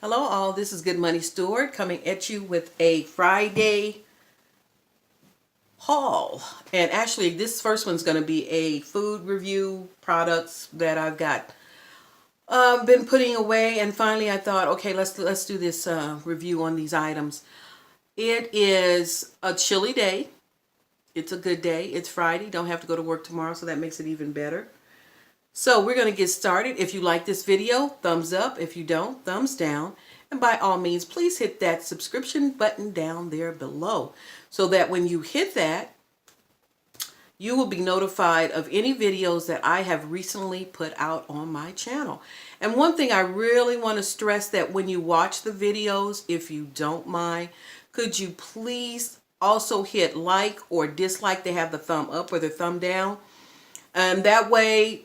Hello all, this is Good Money Stewart coming at you with a Friday haul. And actually this first one's going to be a food review, products that I've got been putting away, and finally I thought, okay, let's do this review on these items. It is a chilly day. It's a good day. It's Friday. Don't have to go to work tomorrow, so that makes it even better. So we're going to get started. If you like this video, thumbs up. If you don't, thumbs down. And by all means, please hit that subscription button down there below so that when you hit that, you will be notified of any videos that I have recently put out on my channel. And one thing I really want to stress, that when you watch the videos, if you don't mind, could you please also hit like or dislike? They have the thumb up or the thumb down. And that way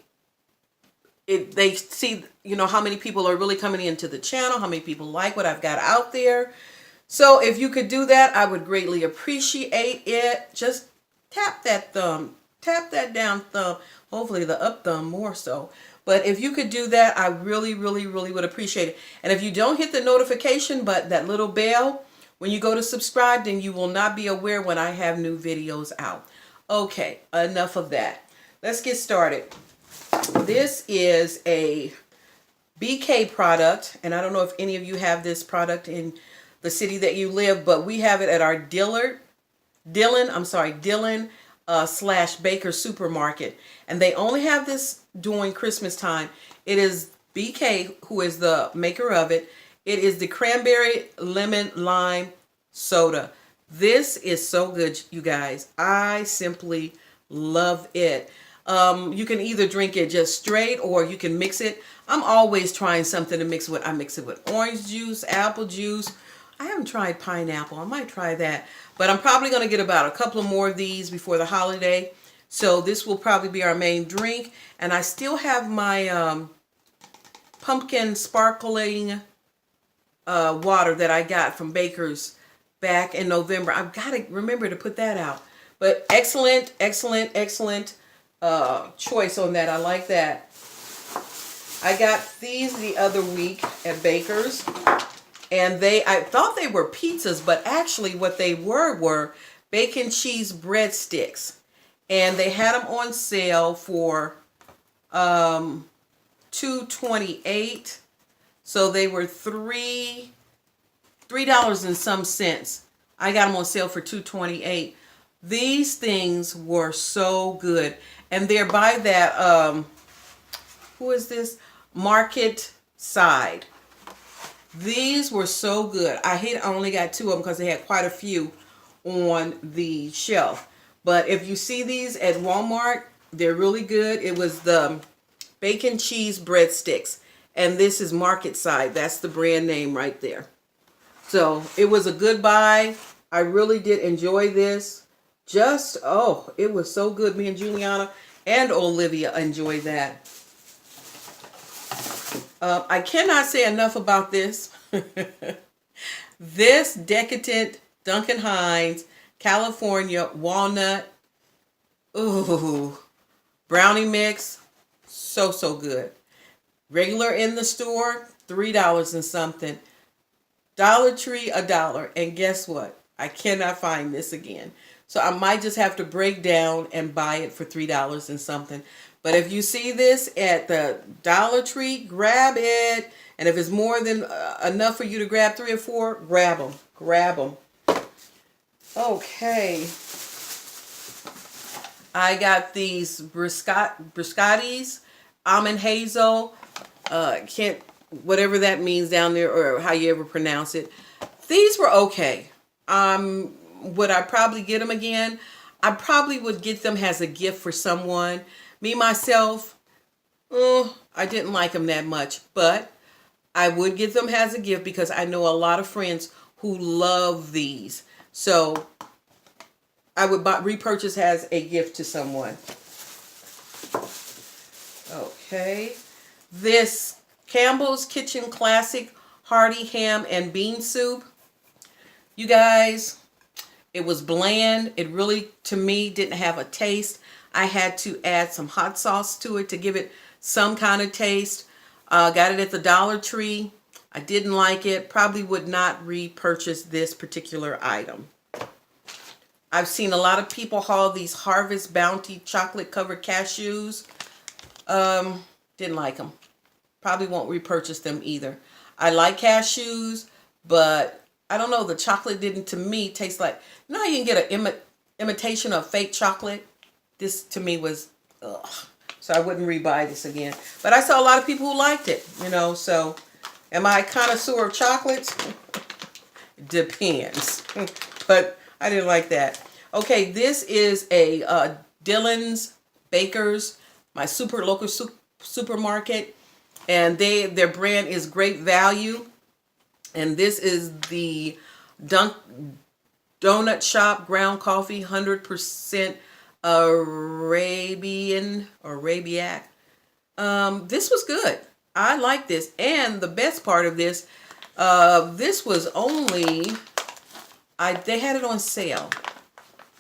they see, how many people are really coming into the channel, how many people like what I've got out there. So if you could do that, I would greatly appreciate it. Just tap that thumb, tap that down thumb, hopefully the up thumb more so. But if you could do that, I really, really, really would appreciate it. And if you don't hit the notification button, that little bell, when you go to subscribe, then you will not be aware when I have new videos out. Okay, enough of that. Let's get started. This is a BK product, and I don't know if any of you have this product in the city that you live, but we have it at our Dillon / Baker supermarket, and they only have this during Christmas time. It is BK who is the maker of it. It is the cranberry lemon lime soda. This is so good, you guys. I simply love it. You can either drink it just straight or you can mix it. I'm always trying something to mix with. I mix it with orange juice, apple juice. I haven't tried pineapple. I might try that. But I'm probably going to get about a couple of more of these before the holiday. So this will probably be our main drink. And I still have my pumpkin sparkling water that I got from Baker's back in November. I've got to remember to put that out. But excellent, excellent, excellent choice on that. I like that. I got these the other week at Baker's, and I thought they were pizzas, but actually what they were bacon cheese breadsticks, and they had them on sale for $2.28. So they were $3 and some cents. I got them on sale for $2.28. These things were so good. And they're by that, who is this? Market Side. These were so good. I only got two of them because they had quite a few on the shelf. But if you see these at Walmart, they're really good. It was the bacon cheese breadsticks. And this is Market Side. That's the brand name right there. So it was a good buy. I really did enjoy this. It was so good. Me and Juliana and Olivia enjoyed that. I cannot say enough about this. This decadent Duncan Hines California walnut brownie mix. So good. Regular in the store, $3 and something. Dollar Tree, $1. And guess what? I cannot find this again. So I might just have to break down and buy it for $3 and something. But if you see this at the Dollar Tree, grab it. And if it's more than enough for you to grab 3 or 4, grab them. Grab them. Okay. I got these biscottis, almond hazel. Whatever that means down there, or how you ever pronounce it. These were okay. Would I probably get them again? I probably would get them as a gift for someone. Me, myself, I didn't like them that much. But I would get them as a gift because I know a lot of friends who love these. So I would repurchase as a gift to someone. Okay. This Campbell's Kitchen Classic Hearty Ham and Bean Soup. You guys, it was bland. It really, to me, didn't have a taste. I had to add some hot sauce to it to give it some kind of taste. Got it at the Dollar Tree. I didn't like it. Probably would not repurchase this particular item. I've seen a lot of people haul these Harvest Bounty chocolate covered cashews. Didn't like them. Probably won't repurchase them either. I like cashews, but I don't know. The chocolate didn't, to me, taste like, you know how you can get an imitation of fake chocolate? This, to me, was, ugh. So I wouldn't rebuy this again. But I saw a lot of people who liked it, you know, so am I a connoisseur of chocolates? Depends. But I didn't like that. Okay, this is a Dillon's Bakers, my super local supermarket, and their brand is Great Value, and this is the Donut Shop ground coffee, 100% Arabian or Arabiac. This was good. I like this, and the best part of this, this was only, they had it on sale.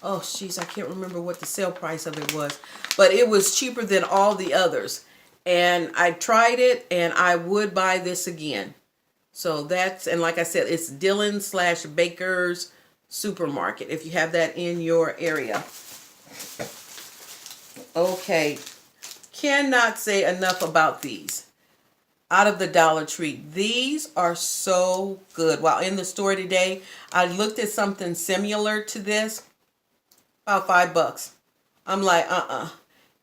Oh, jeez, I can't remember what the sale price of it was. But it was cheaper than all the others. And I tried it, and I would buy this again. So that's, and like I said, it's Dillon/Baker's Supermarket, if you have that in your area. Okay. Cannot say enough about these. Out of the Dollar Tree. These are so good. While in the store today, I looked at something similar to this. About $5. I'm like,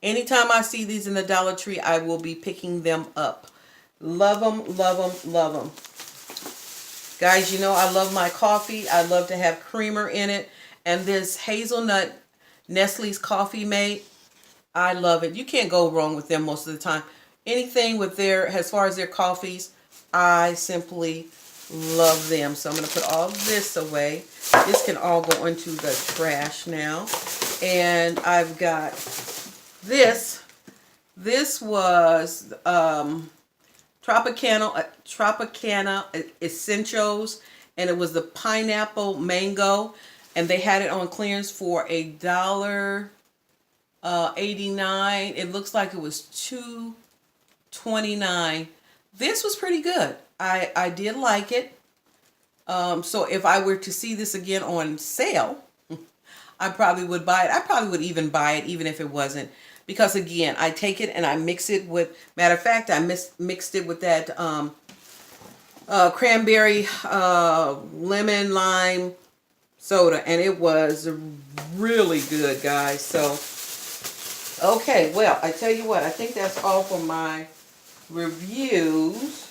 anytime I see these in the Dollar Tree, I will be picking them up. Love them, love them, love them. Guys, you know I love my coffee. I love to have creamer in it. And this hazelnut Nestle's Coffee Mate, I love it. You can't go wrong with them most of the time. Anything with as far as their coffees, I simply love them. So I'm going to put all this away. This can all go into the trash now. And I've got this. This was Tropicana Essentials, and it was the pineapple mango, and they had it on clearance for $1.89. It looks like it was $2.29. This was pretty good. I did like it. So if I were to see this again on sale, I probably would buy it. I probably would even buy it even if it wasn't. Because again, I take it and I mix it with, matter of fact, I mixed it with that cranberry lemon lime soda. And it was really good, guys. So, okay, well, I tell you what, I think that's all for my reviews.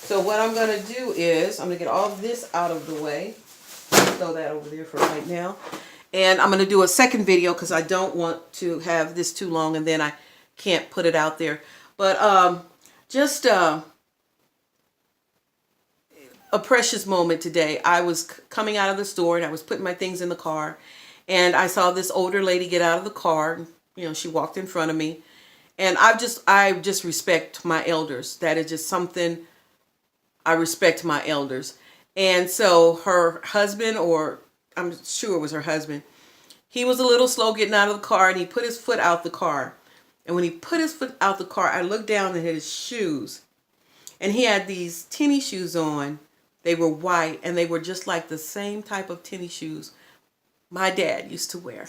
So what I'm going to do is, I'm going to get all of this out of the way. Throw that over there for right now. And I'm going to do a second video because I don't want to have this too long and then I can't put it out there. But just a precious moment today. I was coming out of the store and I was putting my things in the car. And I saw this older lady get out of the car. You know, she walked in front of me. And I just respect my elders. That is just something, I respect my elders. And so her husband, or I'm sure it was her husband, he was a little slow getting out of the car and he put his foot out the car. And when he put his foot out the car, I looked down at his shoes. And he had these tennis shoes on. They were white and they were just like the same type of tennis shoes my dad used to wear.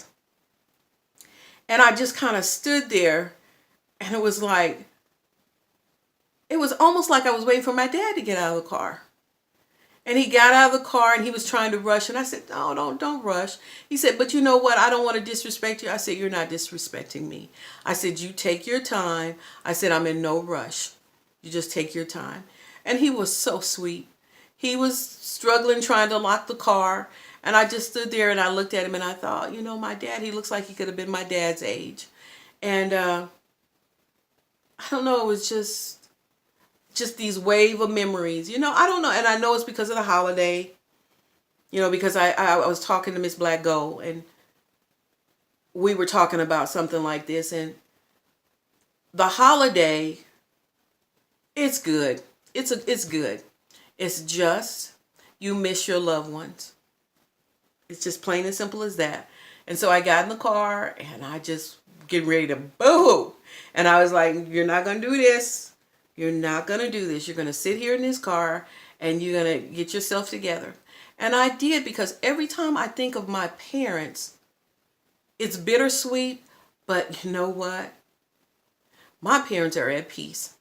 And I just kind of stood there and it was like, it was almost like I was waiting for my dad to get out of the car. And he got out of the car and he was trying to rush. And I said, no, don't rush. He said, but you know what? I don't want to disrespect you. I said, you're not disrespecting me. I said, you take your time. I said, I'm in no rush. You just take your time. And he was so sweet. He was struggling trying to lock the car. And I just stood there and I looked at him and I thought, you know, my dad, he looks like he could have been my dad's age. And I don't know, it was just these wave of memories, you know. I don't know, and I know it's because of the holiday, you know, because I was talking to Miss Black Gold and we were talking about something like this, and the holiday, it's good. It's good. It's just you miss your loved ones. It's just plain and simple as that. And so I got in the car and I just get ready to boo. And I was like, you're not going to do this. You're not going to do this. You're going to sit here in this car and you're going to get yourself together. And I did, because every time I think of my parents, it's bittersweet, but you know what? My parents are at peace.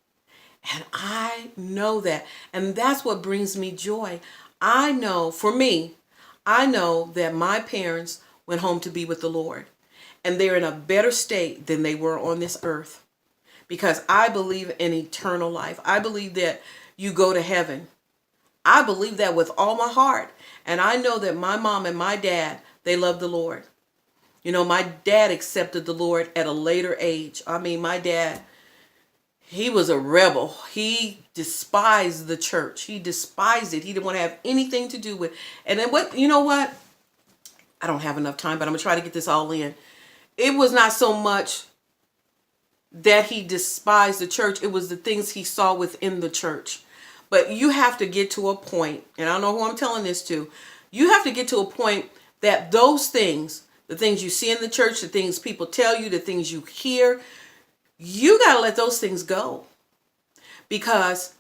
And I know that. And that's what brings me joy. I know, for me, I know that my parents went home to be with the Lord. And they're in a better state than they were on this earth. Because I believe in eternal life. I believe that you go to heaven. I believe that with all my heart. And I know that my mom and my dad, they love the Lord. You know, my dad accepted the Lord at a later age. I mean, my dad, he was a rebel. He despised the church. He despised it. He didn't want to have anything to do with it. And then you know what? I don't have enough time, but I'm going to try to get this all in. It was not so much that he despised the church. It was the things he saw within the church. But you have to get to a point, and I don't know who I'm telling this to. You have to get to a point that those things, the things you see in the church, the things people tell you, the things you hear, you got to let those things go. Because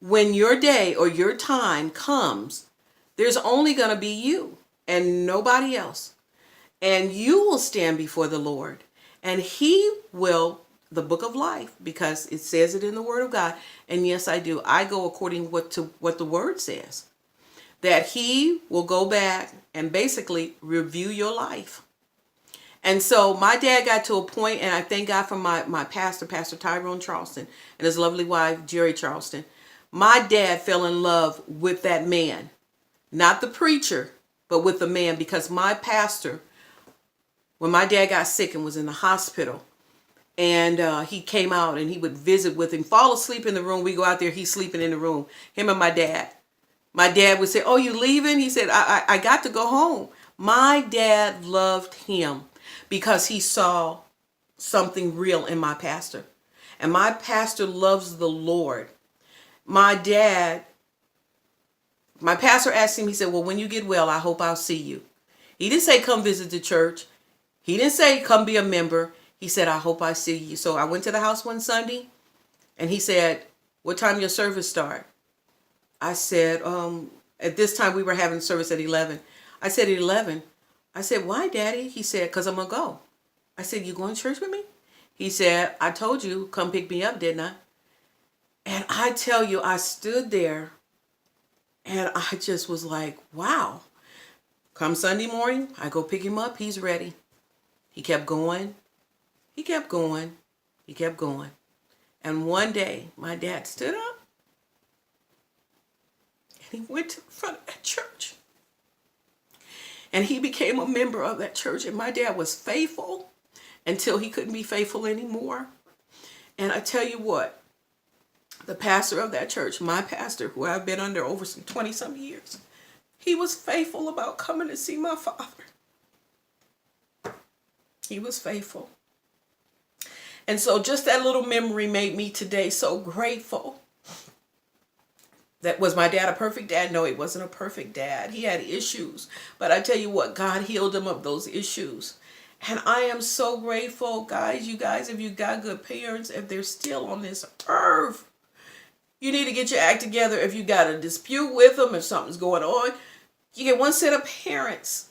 when your day or your time comes, there's only going to be you and nobody else. And you will stand before the Lord, and he will, the book of life, because it says it in the word of God. And yes, I do. I go according to what the word says, that he will go back and basically review your life. And so my dad got to a point, and I thank God for my pastor, Pastor Tyrone Charleston, and his lovely wife, Jerry Charleston. My dad fell in love with that man, not the preacher, but with the man, because my pastor, when my dad got sick and was in the hospital, and he came out and he would visit with him, fall asleep in the room. We go out there, he's sleeping in the room, him and my dad. My dad would say, "Oh, you leaving?" He said, I got to go home. My dad loved him because he saw something real in my pastor. And my pastor loves the Lord. My pastor asked him, he said, "Well, when you get well, I hope I'll see you." He didn't say come visit the church. He didn't say come be a member. He said, "I hope I see you." So I went to the house one Sunday, and he said, "What time your service start?" I said, at this time we were having service at 11. I said, 11. I said, "Why, Daddy?" He said, "Because I'm going to go." I said, "You going to church with me?" He said, "I told you, come pick me up, didn't I?" And I tell you, I stood there and I just was like, wow. Come Sunday morning, I go pick him up. He's ready. He kept going. He kept going. He kept going. And one day, my dad stood up and he went to the front of that church. And he became a member of that church. And my dad was faithful until he couldn't be faithful anymore. And I tell you what, the pastor of that church, my pastor, who I've been under over some 20-some years, he was faithful about coming to see my father. He was faithful. And so just that little memory made me today so grateful. That was my dad a perfect dad? No, he wasn't a perfect dad. He had issues. But I tell you what, God healed him of those issues. And I am so grateful, guys. You guys, if you got good parents, if they're still on this earth, you need to get your act together. If you got a dispute with them, if something's going on, you get one set of parents.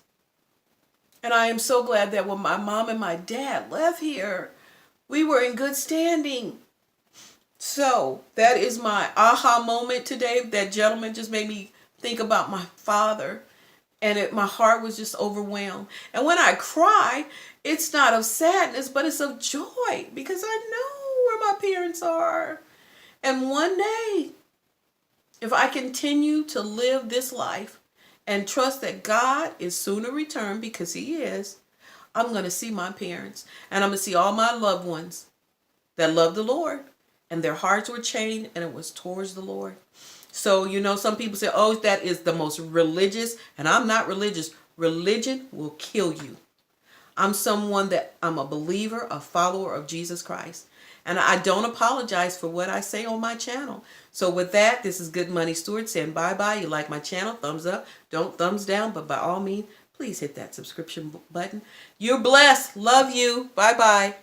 And I am so glad that when my mom and my dad left here, we were in good standing. So that is my aha moment today. That gentleman just made me think about my father. And my heart was just overwhelmed. And when I cry, it's not of sadness, but it's of joy. Because I know where my parents are. And one day, if I continue to live this life and trust that God is soon to return, because he is, I'm going to see my parents. And I'm going to see all my loved ones that love the Lord. And their hearts were changed, and it was towards the Lord. So, you know, some people say, oh, that is the most religious. And I'm not religious. Religion will kill you. I'm a believer, a follower of Jesus Christ. And I don't apologize for what I say on my channel. So with that, this is Good Money Stewart saying bye-bye. You like my channel, thumbs up. Don't thumbs down, but by all means, please hit that subscription button. You're blessed. Love you. Bye-bye.